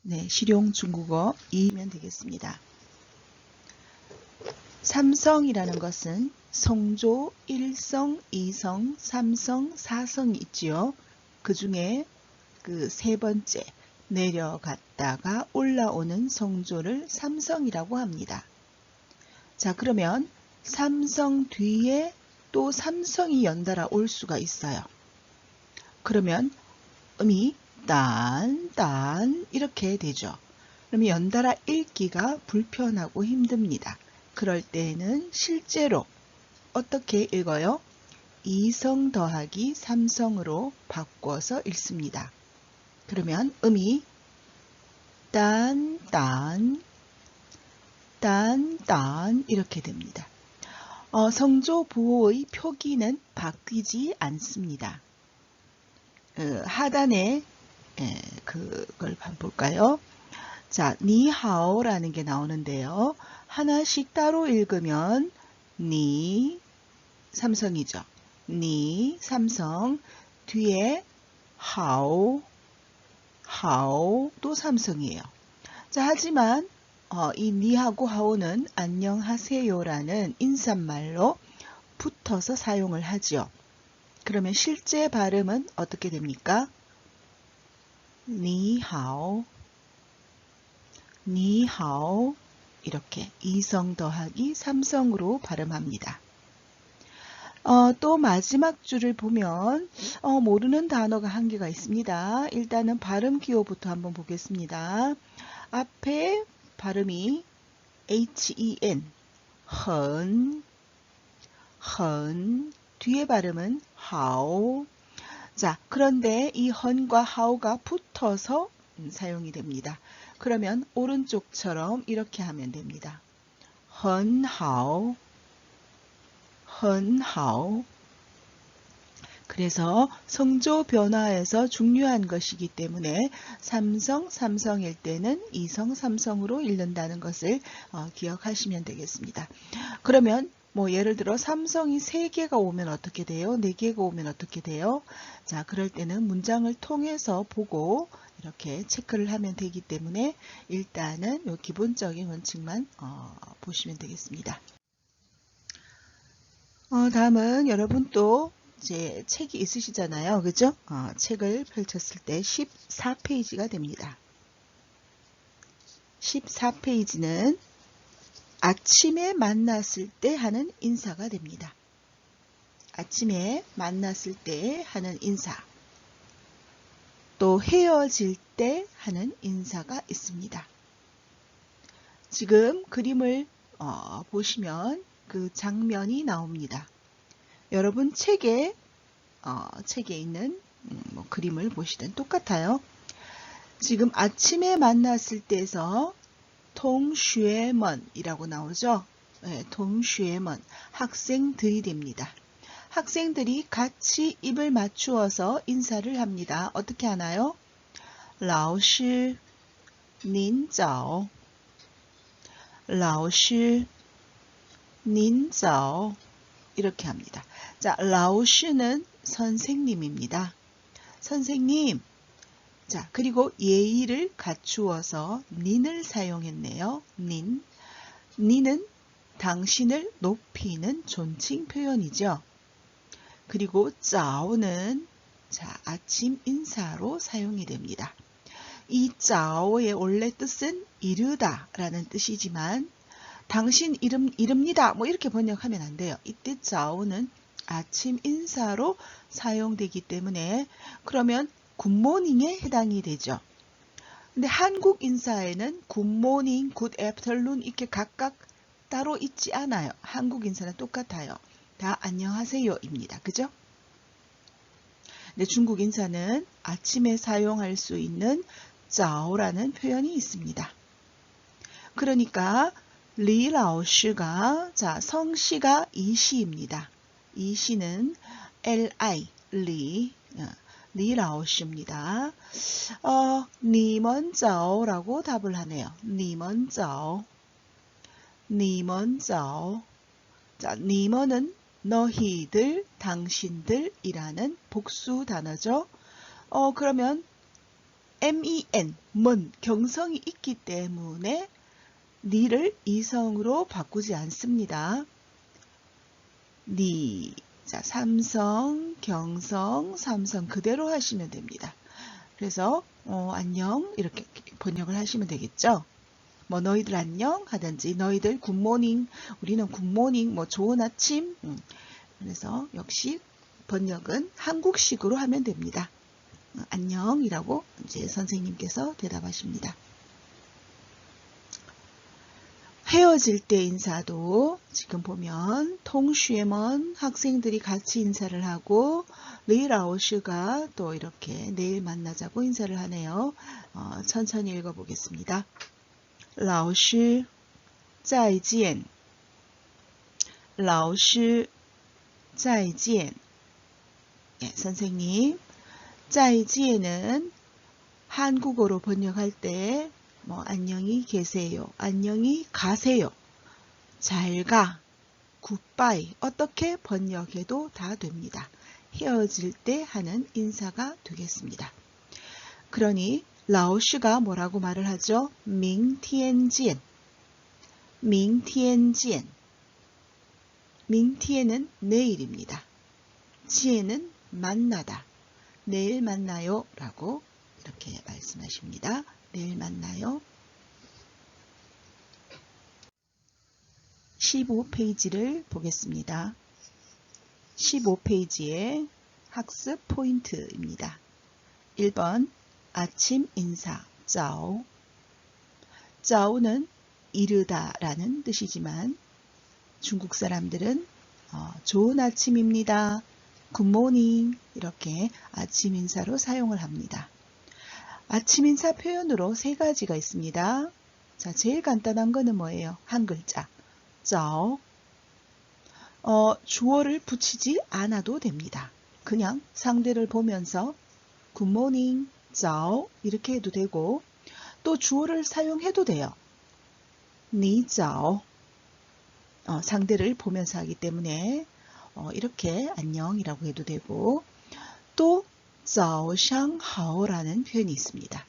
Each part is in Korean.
네, 실용 중국어 2면 되겠습니다. 삼성이라는 것은 성조 1성, 2성, 3성, 4성이 있지요. 그 중에 그 세 번째 내려갔다가 올라오는 성조를 삼성이라고 합니다. 자, 그러면 삼성 뒤에 또 삼성이 연달아 올 수가 있어요. 그러면 음이 딴 이렇게 되죠. 그러면 연달아 읽기가 불편하고 힘듭니다. 그럴 때는 실제로 어떻게 읽어요? 2성 더하기 3성으로 바꿔서 읽습니다. 그러면 음이 딴 이렇게 됩니다. 성조 부호의 표기는 바뀌지 않습니다. 하단에 그걸 한번 볼까요? 자, 니하오라는 게 나오는데요. 하나씩 따로 읽으면 니 삼성이죠. 니 삼성 뒤에 하오 또 삼성이에요. 자, 하지만 이 니하고 하오는 안녕하세요라는 인사말로 붙어서 사용을 하죠. 그러면 실제 발음은 어떻게 됩니까? 니하오 이렇게 2성 더하기 3성으로 발음합니다. 또 마지막 줄을 보면 모르는 단어가 한 개가 있습니다. 일단은 발음 기호부터 한번 보겠습니다. 앞에 발음이 hen, 헌, 뒤에 발음은 하오. 자, 그런데 이 헌과 하오가 붙어서 사용이 됩니다. 그러면 오른쪽처럼 이렇게 하면 됩니다. 헌하오. 그래서 성조 변화에서 중요한 것이기 때문에 삼성일 때는 2성, 3성으로 읽는다는 것을 기억하시면 되겠습니다. 그러면 예를 들어 삼성이 3개가 오면 어떻게 돼요? 4개가 오면 어떻게 돼요? 자, 그럴 때는 문장을 통해서 보고 이렇게 체크를 하면 되기 때문에 일단은 요 기본적인 원칙만 보시면 되겠습니다. 다음은 여러분 또 이제 책이 있으시잖아요. 그죠? 책을 펼쳤을 때 14페이지가 됩니다. 14페이지는 아침에 만났을 때 하는 인사가 됩니다. 아침에 만났을 때 하는 인사. 또 헤어질 때 하는 인사가 있습니다. 지금 그림을 보시면 그 장면이 나옵니다. 여러분 책에 있는 그림을 보시든 똑같아요. 지금 아침에 만났을 때에서 동슈에먼이라고 나오죠. 네, 동슈에먼 학생들이 됩니다. 학생들이 같이 입을 맞추어서 인사를 합니다. 어떻게 하나요? 老师您早 老师您早 이렇게 합니다. 자, 老师는 선생님입니다. 선생님. 자, 그리고 예의를 갖추어서 님을 사용했네요. 님은 당신을 높이는 존칭 표현이죠. 그리고 짜오는 아침 인사로 사용이 됩니다. 이 짜오의 원래 뜻은 이르다 라는 뜻이지만 당신 이릅니다 이렇게 번역하면 안 돼요. 이때 짜오는 아침 인사로 사용되기 때문에 그러면 굿모닝에 해당이 되죠. 근데 한국 인사에는 굿모닝, 굿 애프터눈 이렇게 각각 따로 있지 않아요. 한국 인사는 똑같아요. 다 안녕하세요입니다. 그죠? 근데 중국 인사는 아침에 사용할 수 있는 짜오라는 표현이 있습니다. 그러니까 리라오씨가 성씨가 이씨입니다. 이씨는 li 리라오씨입니다. 니먼자오라고 답을 하네요. 니먼자오. 자, 니먼은 너희들, 당신들이라는 복수 단어죠. 그러면 men, 먼, 경성이 있기 때문에 니를 이성으로 바꾸지 않습니다. 니, 자, 삼성, 경성, 삼성 그대로 하시면 됩니다. 그래서 안녕 이렇게 번역을 하시면 되겠죠. 뭐 너희들 안녕 하든지 너희들 굿모닝, 우리는 굿모닝, 뭐 좋은 아침. 그래서 역시 번역은 한국식으로 하면 됩니다. 안녕이라고 이제 선생님께서 대답하십니다. 헤어질 때 인사도 지금 보면 통슈에먼 학생들이 같이 인사를 하고 리라오슈가 또 이렇게 내일 만나자고 인사를 하네요. 천천히 읽어보겠습니다. 라오슈 再见 라오슈 再见 예, 선생님 再见은 한국어로 번역할 때 뭐 안녕히 계세요, 안녕히 가세요, 잘 가, 굿바이 어떻게 번역해도 다 됩니다. 헤어질 때 하는 인사가 되겠습니다. 그러니 라오슈가 뭐라고 말을 하죠? 明天见 明天见 明天은 내일입니다. 见은 만나다, 내일 만나요 라고 이렇게 말씀하십니다. 내일 만나요. 15페이지를 보겠습니다. 15페이지의 학습 포인트입니다. 1번 아침 인사 짜오. 짜오는 이르다 라는 뜻이지만 중국 사람들은 좋은 아침입니다, 굿모닝 이렇게 아침 인사로 사용을 합니다. 아침 인사 표현으로 세 가지가 있습니다. 자, 제일 간단한 거는 뭐예요? 한 글자. 짜오. 주어를 붙이지 않아도 됩니다. 그냥 상대를 보면서 굿모닝, 짜오 이렇게 해도 되고 또 주어를 사용해도 돼요. 니 짜오. 상대를 보면서 하기 때문에 이렇게 안녕이라고 해도 되고 또 자오샹하오라는 표현이 있습니다.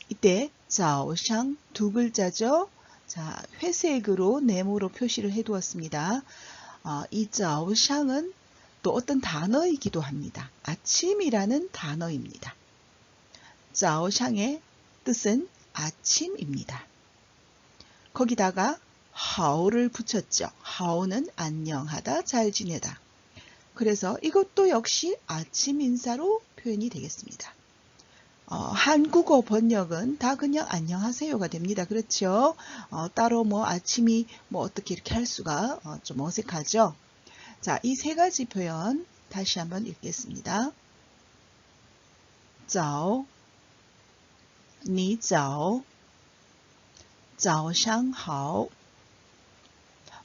이때 자오샹 두 글자죠. 자, 회색으로 네모로 표시를 해두었습니다. 이 자오샹은 또 어떤 단어이기도 합니다. 아침이라는 단어입니다. 자오샹의 뜻은 아침입니다. 거기다가 하오를 붙였죠. 하오는 안녕하다, 잘 지내다. 그래서 이것도 역시 아침 인사로 표현이 되겠습니다. 한국어 번역은 다 그냥 안녕하세요가 됩니다. 그렇죠? 따로 뭐 아침이 뭐 어떻게 이렇게 할 수가 좀 어색하죠? 자, 이 세 가지 표현 다시 한번 읽겠습니다. 早, 你早, 早上好.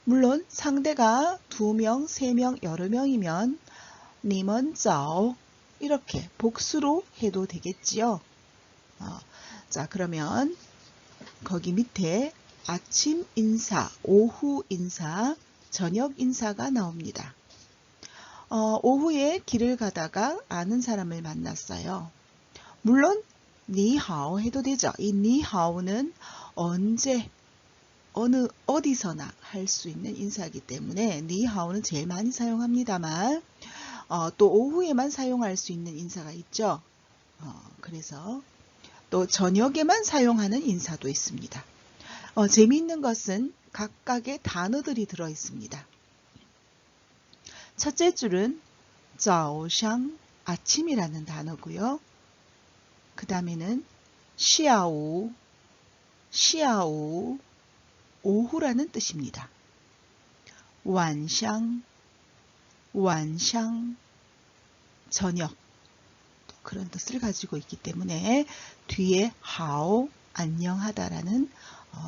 물론 상대가 2명, 3명, 여러 명이면 님은 早 이렇게 복수로 해도 되겠지요. 자, 그러면 거기 밑에 아침 인사, 오후 인사, 저녁 인사가 나옵니다. 오후에 길을 가다가 아는 사람을 만났어요. 물론 니하오 해도 되죠. 이 니하오는 언제 어디서나 할 수 있는 인사이기 때문에 니하오는 제일 많이 사용합니다만 또 오후에만 사용할 수 있는 인사가 있죠. 그래서 또 저녁에만 사용하는 인사도 있습니다. 재미있는 것은 각각의 단어들이 들어 있습니다. 첫째 줄은 早上 아침이라는 단어고요. 그 다음에는 下午 오후라는 뜻입니다. 晚上 저녁 그런 뜻을 가지고 있기 때문에 뒤에 하오 안녕하다라는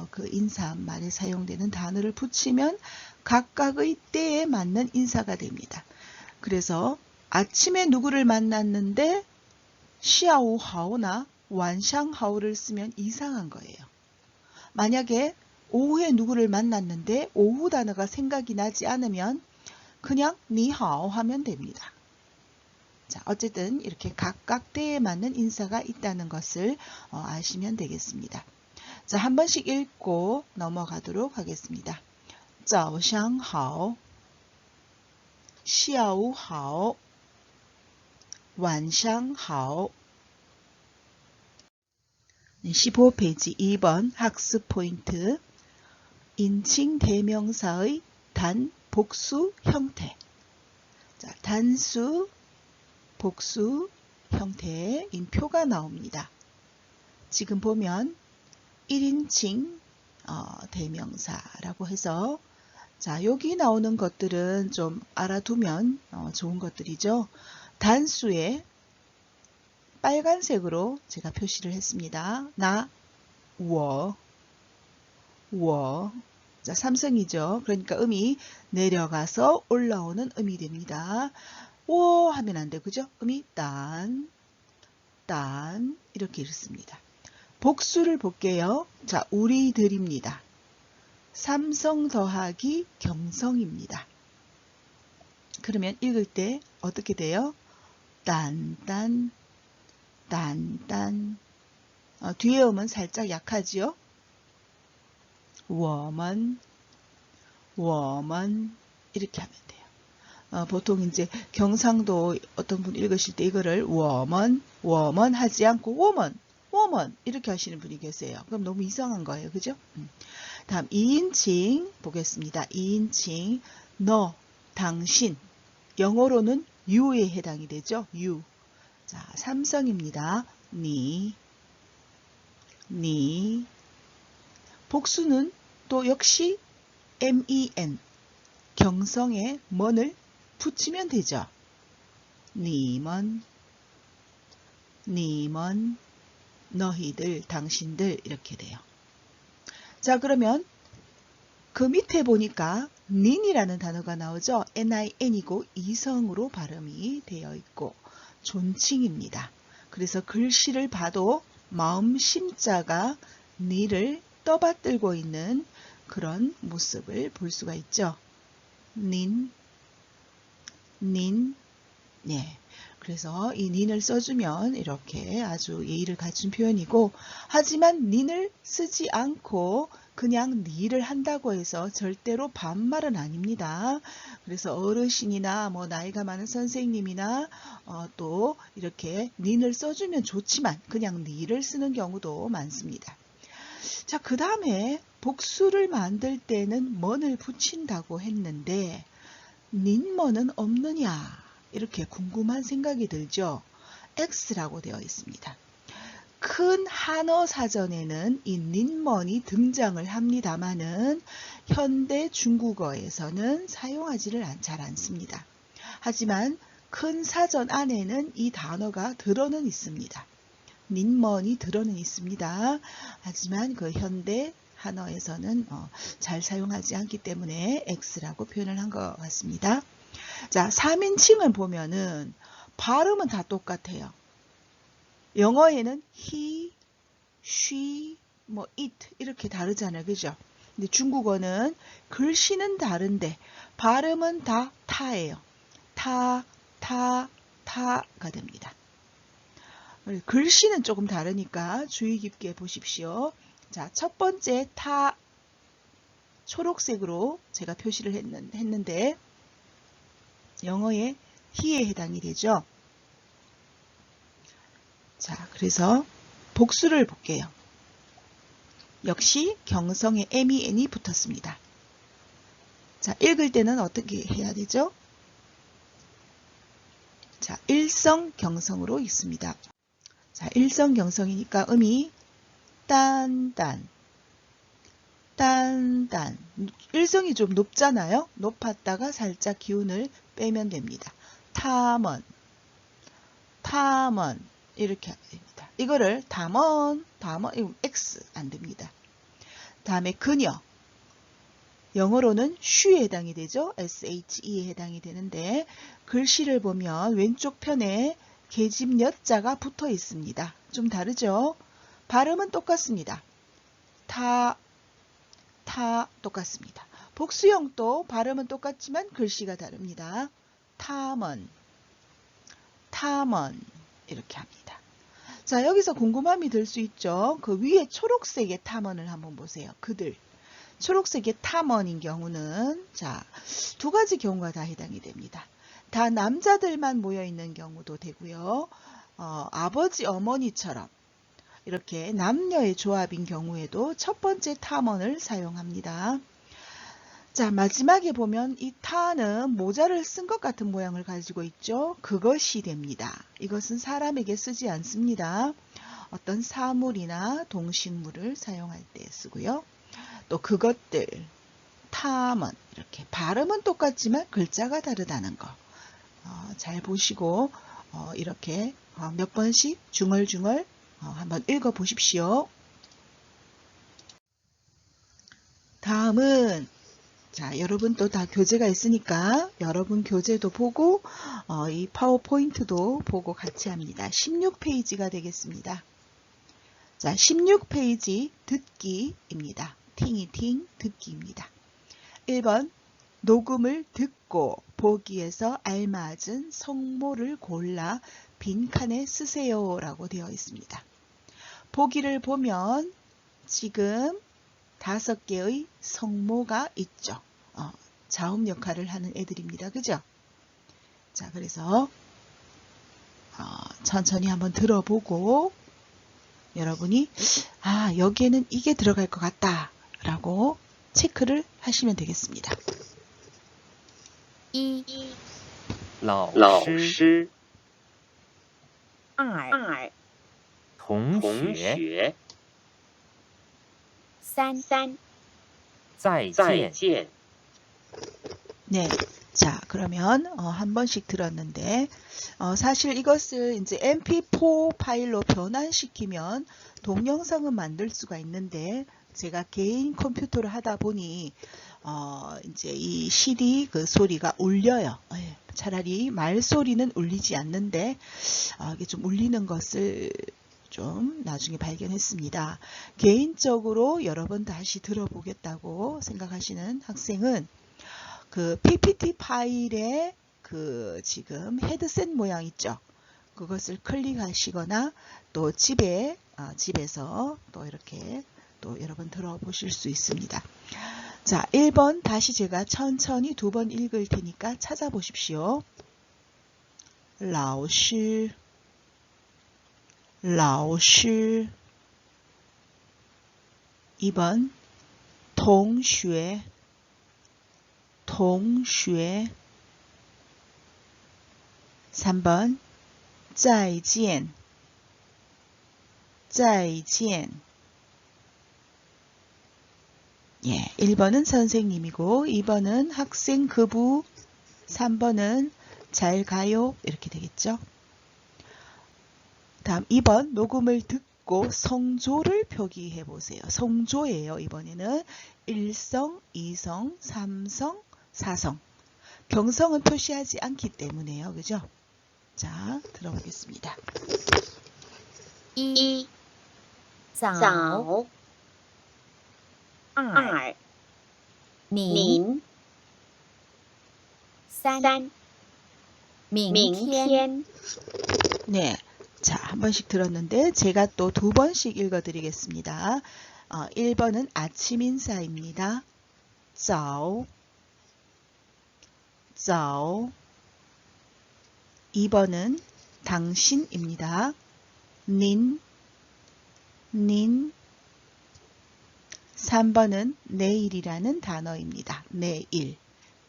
그 인사말에 사용되는 단어를 붙이면 각각의 때에 맞는 인사가 됩니다. 그래서 아침에 누구를 만났는데 시아오 하오나 완샹 하오를 쓰면 이상한 거예요. 만약에 오후에 누구를 만났는데 오후 단어가 생각이 나지 않으면 그냥 니하오 하면 됩니다. 자, 어쨌든 이렇게 각각 때에 맞는 인사가 있다는 것을 아시면 되겠습니다. 자, 한 번씩 읽고 넘어가도록 하겠습니다. 早上好,下午好,晚上好. 15페이지 2번 학습 포인트. 인칭 대명사의 단, 복수 형태. 자, 단수, 복수 형태인 표가 나옵니다. 지금 보면 1인칭 대명사라고 해서, 자, 여기 나오는 것들은 좀 알아두면 좋은 것들이죠. 단수에 빨간색으로 제가 표시를 했습니다. 나, 我. 자, 삼성이죠. 그러니까 음이 내려가서 올라오는 음이 됩니다. 我 하면 안 돼. 그죠? 음이 딴 이렇게 읽습니다. 복수를 볼게요. 자, 우리들입니다. 삼성 더하기 경성입니다. 그러면 읽을 때 어떻게 돼요? 딴. 뒤에 음은 살짝 약하지요? 我们 이렇게 하면 돼요. 보통 이제 경상도 어떤 분 읽으실 때 이거를 我们 하지 않고 我们 이렇게 하시는 분이 계세요. 그럼 너무 이상한 거예요. 그죠? 다음 2인칭 보겠습니다. 2인칭 너, 당신. 영어로는 you에 해당이 되죠. you. 자, 삼성입니다. 니. 복수는 또 역시 men, 경성에 먼을 붙이면 되죠. 니먼, 너희들, 당신들 이렇게 돼요. 자, 그러면 그 밑에 보니까 nin이라는 단어가 나오죠. nin이고 이성으로 발음이 되어 있고 존칭입니다. 그래서 글씨를 봐도 마음 심자가 니를 떠받들고 있는 그런 모습을 볼 수가 있죠. 닌. 네. 그래서 이 nin을 써주면 이렇게 아주 예의를 갖춘 표현이고, 하지만 nin을 쓰지 않고 그냥 니를 한다고 해서 절대로 반말은 아닙니다. 그래서 어르신이나 뭐 나이가 많은 선생님이나 또 이렇게 nin을 써주면 좋지만 그냥 ni를 쓰는 경우도 많습니다. 자, 그 다음에 복수를 만들 때는 먼을 붙인다고 했는데 nin먼은 없느냐 이렇게 궁금한 생각이 들죠. X라고 되어 있습니다. 큰 한어 사전에는 이 nin먼이 등장을 합니다만은 현대 중국어에서는 사용하지를 잘 않습니다. 하지만 큰 사전 안에는 이 단어가 들어는 있습니다. nin먼이 들어는 있습니다. 하지만 그 현대 한어에서는 잘 사용하지 않기 때문에 X라고 표현을 한 것 같습니다. 자, 3인칭을 보면은 발음은 다 똑같아요. 영어에는 he, she, 뭐 it 이렇게 다르잖아요. 그죠? 근데 중국어는 글씨는 다른데 발음은 다 타예요. 타가 됩니다. 글씨는 조금 다르니까 주의 깊게 보십시오. 자, 첫 번째 타 초록색으로 제가 표시를 했는데 영어의 he에 해당이 되죠. 자, 그래서 복수를 볼게요. 역시 경성에 men이 붙었습니다. 자, 읽을 때는 어떻게 해야 되죠? 자, 일성경성으로 읽습니다. 자, 일성경성이니까 음이 딴. 일성이 좀 높잖아요. 높았다가 살짝 기운을 빼면 됩니다. 탐원 이렇게 하면 됩니다. 이거를 담원 이거 X 안 됩니다. 다음에 그녀 영어로는 she에 해당이 되죠. SHE에 해당이 되는데 글씨를 보면 왼쪽 편에 계집 여자가 붙어 있습니다. 좀 다르죠? 발음은 똑같습니다. 타 똑같습니다. 복수형도 발음은 똑같지만 글씨가 다릅니다. 탐원 타먼 이렇게 합니다. 자, 여기서 궁금함이 들 수 있죠. 그 위에 초록색의 타먼을 한번 보세요. 그들. 초록색의 타먼인 경우는 자, 두 가지 경우가 다 해당이 됩니다. 다 남자들만 모여 있는 경우도 되고요. 아버지, 어머니처럼 이렇게 남녀의 조합인 경우에도 첫 번째 타먼을 사용합니다. 자, 마지막에 보면 이 타는 모자를 쓴 것 같은 모양을 가지고 있죠. 그것이 됩니다. 이것은 사람에게 쓰지 않습니다. 어떤 사물이나 동식물을 사용할 때 쓰고요. 또 그것들, 타먼 이렇게 발음은 똑같지만 글자가 다르다는 거 잘 보시고 이렇게 몇 번씩 중얼중얼 한번 읽어 보십시오. 다음은 자, 여러분 또 다 교재가 있으니까 여러분 교재도 보고 이 파워포인트도 보고 같이 합니다. 16페이지가 되겠습니다. 자, 16페이지 듣기입니다. 팅이팅 듣기입니다. 1번 녹음을 듣고 보기에서 알맞은 성모를 골라 빈칸에 쓰세요 라고 되어 있습니다. 보기를 보면 지금 5개의 성모가 있죠. 자음 역할을 하는 애들입니다. 그죠? 자, 그래서 천천히 한번 들어보고 여러분이 여기에는 이게 들어갈 것 같다 라고 체크를 하시면 되겠습니다. 一、老老师、师；二、二、同同学，学；三、三、再再见。见。 네. 자, 그러면 한 번씩 들었는데 사실 이것을 이제 MP4 파일로 변환시키면 동영상은 만들 수가 있는데 제가 개인 컴퓨터로 하다 보니 이제 이 CD 그 소리가 울려요. 차라리 말소리는 울리지 않는데 이게 좀 울리는 것을 좀 나중에 발견했습니다. 개인적으로 여러 번 다시 들어보겠다고 생각하시는 학생은 그 PPT 파일에 그 지금 헤드셋 모양 있죠. 그것을 클릭하시거나 또 집에서 또 이렇게 또 여러 번 들어보실 수 있습니다. 자, 1번 다시 제가 천천히 2번 읽을 테니까 찾아보십시오. 老师 老师 2번 同学 同学 3번 再见再见 예, 1번은 선생님이고 2번은 학생 그부 3번은 잘 가요 이렇게 되겠죠. 다음 2번 녹음을 듣고 성조를 표기해 보세요. 성조예요. 이번에는 1성, 2성, 3성, 4성. 경성은 표시하지 않기 때문에요. 그죠? 자, 들어보겠습니다. 一、早、早、二、二、您、您；三、三、明明天。天。 네. 자, 한 번씩 들었는데 제가 또 2번씩 읽어드리겠습니다. 1번은 아침 인사입니다. 早 早 2번은 당신입니다. 您 3번은 내일이라는 단어입니다. 내일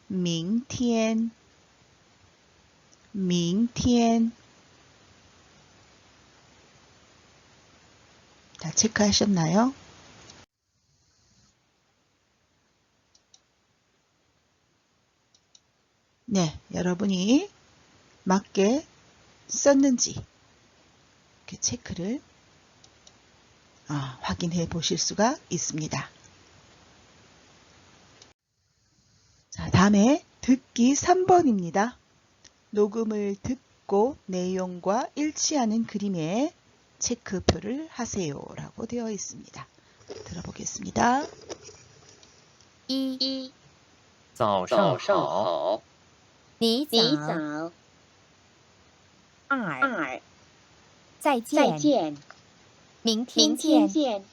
明天 다 체크하셨나요? 네, 여러분이 맞게 썼는지 이렇게 체크를 확인해 보실 수가 있습니다. 자, 다음에 듣기 3번입니다. 녹음을 듣고 내용과 일치하는 그림에 체크표를 하세요 라고 되어 있습니다. 들어보겠습니다. 一、早早上上好。好，你你早。早。二，再再见，见，明天明天见。见。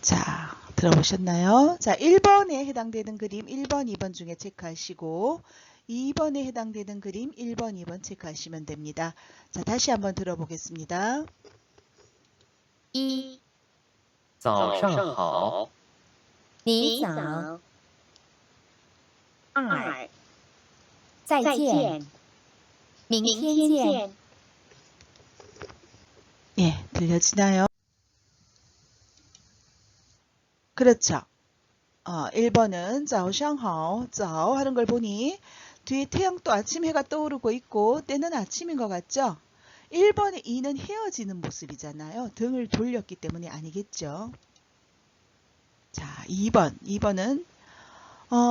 자, 들어보셨나요? 자, 1번에 해당되는 그림 1번, 2번 중에 체크하시고 2번에 해당되는 그림 1번, 2번 체크하시면 됩니다. 자, 다시 한번 들어보겠습니다. 一，早上好，你早。早。二，二，再见，再见，明明天见。天见。 예, 들려지나요? 그렇죠. 1번은 早上好, 早 하는 걸 보니 뒤에 태양 또 아침 해가 떠오르고 있고 때는 아침인 것 같죠? 1번의 이는 헤어지는 모습이잖아요. 등을 돌렸기 때문에 아니겠죠. 자, 2번은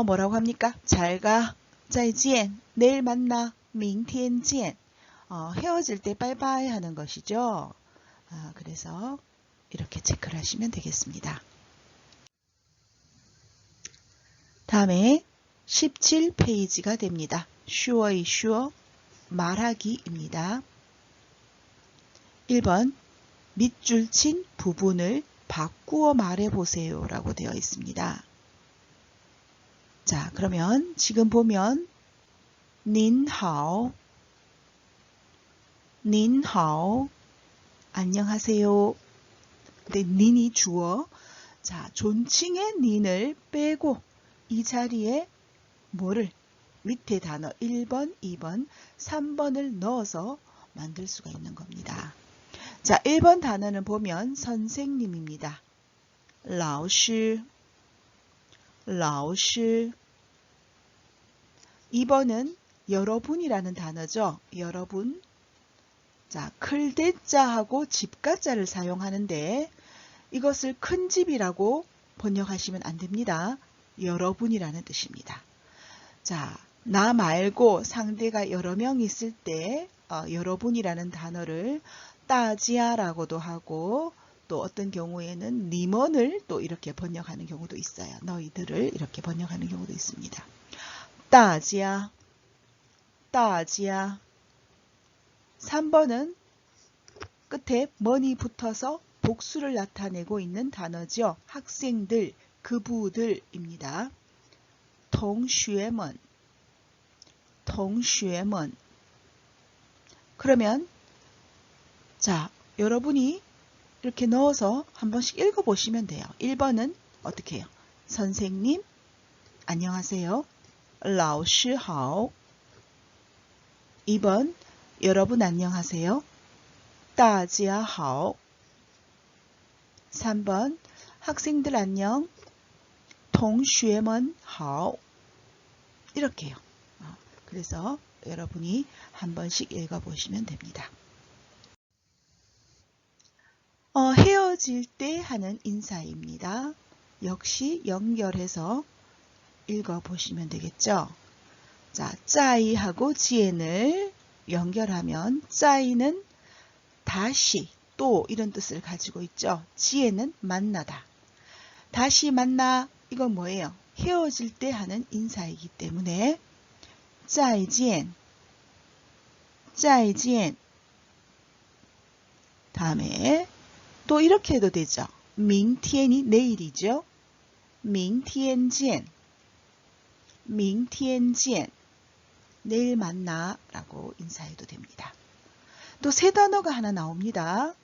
뭐라고 합니까? 잘 가, 再见, 내일 만나, 明天见. 헤어질 때 빠이빠이 하는 것이죠. 그래서 이렇게 체크를 하시면 되겠습니다. 다음에 17페이지가 됩니다. 슈어의 슈어, 말하기입니다. 1번, 밑줄 친 부분을 바꾸어 말해보세요 라고 되어 있습니다. 자, 그러면 지금 보면 닌하오, 닌하오, 안녕하세요. 근데 닌이 주어. 자, 존칭의 닌을 빼고 이 자리에 뭐를 밑에 단어 1번, 2번, 3번을 넣어서 만들 수가 있는 겁니다. 자, 1번 단어는 보면 선생님입니다. 老师, 老师. 2번은 여러분이라는 단어죠. 여러분. 자, 클대자하고 집가자를 사용하는데 이것을 큰 집이라고 번역하시면 안 됩니다. 여러분이라는 뜻입니다. 자, 나 말고 상대가 여러 명 있을 때 여러분이라는 단어를 따지아라고도 하고 또 어떤 경우에는 님원을 또 이렇게 번역하는 경우도 있어요. 너희들을 이렇게 번역하는 경우도 있습니다. 따지아, 따지아. 3번은 끝에 먼이 붙어서 복수를 나타내고 있는 단어죠. 학생들, 그부들입니다. 同学们, 同学们. 그러면 자, 여러분이 이렇게 넣어서 한 번씩 읽어보시면 돼요. 1번은 어떻게 해요? 선생님, 안녕하세요. 老师好. 2번, 여러분 안녕하세요. 大家好. 3번, 학생들 안녕. 同学们好. 이렇게요. 그래서 여러분이 한 번씩 읽어보시면 됩니다. 헤어질 때 하는 인사입니다. 역시 연결해서 읽어보시면 되겠죠. 자, 짜이하고 지엔을 연결하면 짜이는 다시, 또 이런 뜻을 가지고 있죠. 지엔은 만나다. 다시 만나, 이건 뭐예요? 헤어질 때 하는 인사이기 때문에 再见, 再见. 다음에 또 이렇게 해도 되죠. 明天이 내일이죠. 明天见, 明天见. 내일 만나 라고 인사해도 됩니다. 또 새 단어가 하나 나옵니다.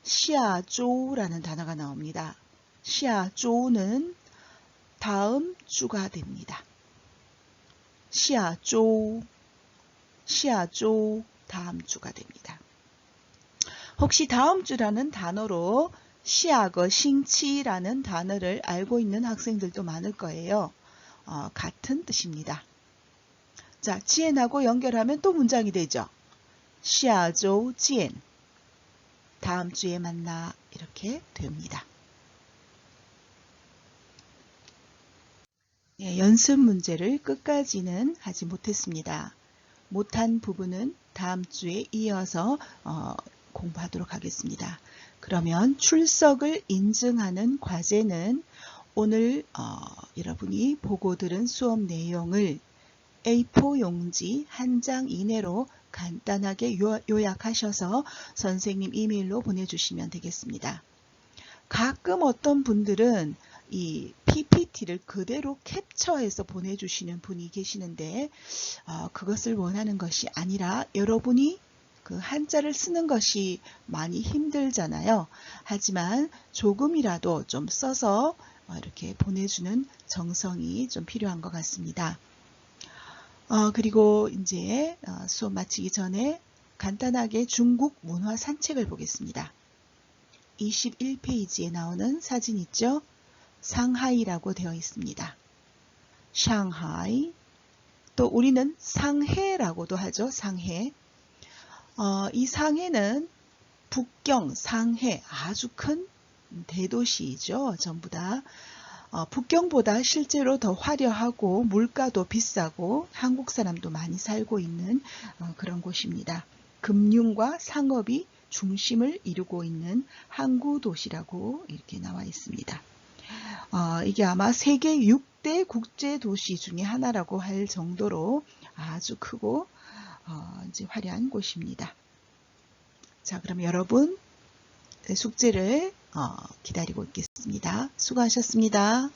下周라는 단어가 나옵니다. 下周는 다음 주가 됩니다. 下周, 下周, 다음 주가 됩니다. 혹시 다음 주라는 단어로 下个星期라는 단어를 알고 있는 학생들도 많을 거예요. 같은 뜻입니다. 자, 지엔하고 연결하면 또 문장이 되죠. 下周见, 다음 주에 만나, 이렇게 됩니다. 예, 연습 문제를 끝까지는 하지 못했습니다. 못한 부분은 다음 주에 이어서 공부하도록 하겠습니다. 그러면 출석을 인증하는 과제는 오늘 여러분이 보고 들은 수업 내용을 A4 용지 한 장 이내로 간단하게 요약하셔서 선생님 이메일로 보내주시면 되겠습니다. 가끔 어떤 분들은 이 PPT를 그대로 캡처해서 보내주시는 분이 계시는데 그것을 원하는 것이 아니라 여러분이 그 한자를 쓰는 것이 많이 힘들잖아요. 하지만 조금이라도 좀 써서 이렇게 보내주는 정성이 좀 필요한 것 같습니다. 그리고 이제 수업 마치기 전에 간단하게 중국 문화 산책을 보겠습니다. 21페이지에 나오는 사진 있죠? 상하이라고 되어 있습니다. 상하이. 또 우리는 상해라고도 하죠. 상해. 이 상해는 북경, 상해 아주 큰 대도시이죠. 전부 다. 북경보다 실제로 더 화려하고 물가도 비싸고 한국 사람도 많이 살고 있는 그런 곳입니다. 금융과 상업이 중심을 이루고 있는 항구 도시라고 이렇게 나와 있습니다. 이게 아마 세계 6대 국제 도시 중에 하나라고 할 정도로 아주 크고 이제 화려한 곳입니다. 자, 그럼 여러분 숙제를 기다리고 있겠습니다. 수고하셨습니다.